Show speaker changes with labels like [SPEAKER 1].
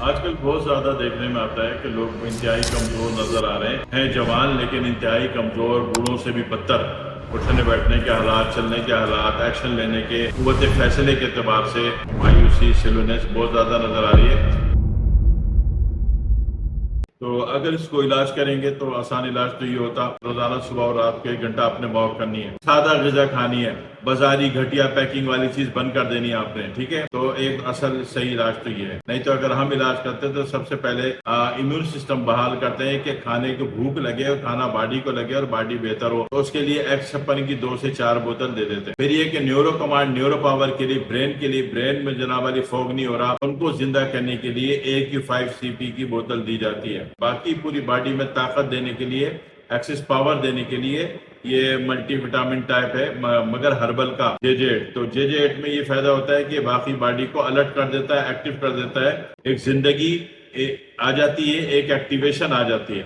[SPEAKER 1] آج کل بہت زیادہ دیکھنے میں آتا ہے کہ لوگ انتہائی کمزور نظر آ رہے ہیں جوان لیکن انتہائی کمزور، بوڑھوں سے بھی بدتر اٹھنے بیٹھنے کے حالات، چلنے کے حالات، ایکشن لینے کے، قوت فیصلے کے اعتبار سے مایوسی، سلونیس بہت زیادہ نظر آ رہی ہے۔ تو اگر اس کو علاج کریں گے تو آسان علاج تو یہ ہوتا، روزانہ صبح اور رات کو 1 گھنٹہ اپنے واک کرنی ہے، سادہ غذا کھانی ہے، بازاری گھٹیا پیکنگ والی چیز بند کر دینی ہے آپ نے، ٹھیک ہے؟ تو ایک اصل صحیح علاج تو یہ ہے۔ نہیں تو اگر ہم علاج کرتے تو سب سے پہلے امیون سسٹم بحال کرتے ہیں کہ کھانے کو بھوک لگے اور کھانا باڈی کو لگے اور باڈی بہتر ہو، تو اس کے لیے ایکسپن کی 2 سے 4 بوتل دے دیتے ہیں۔ پھر یہ کہ نیورو کمانڈ، نیورو پاور کے لیے، برین میں جناب والی فوگ نہیں ہو رہا، ان کو زندہ کرنے کے لیے AQ5 کی بوتل دی جاتی ہے۔ باقی پوری باڈی میں طاقت دینے کے لیے، ایکسس پاور دینے کے لیے یہ ملٹی وٹامن ٹائپ ہے، مگر ہربل کا JJ8۔ تو JJ8 میں یہ فائدہ ہوتا ہے کہ باقی باڈی کو الرٹ کر دیتا ہے، ایکٹیو کر دیتا ہے، ایک زندگی آ جاتی ہے، ایک ایکٹیویشن آ جاتی ہے۔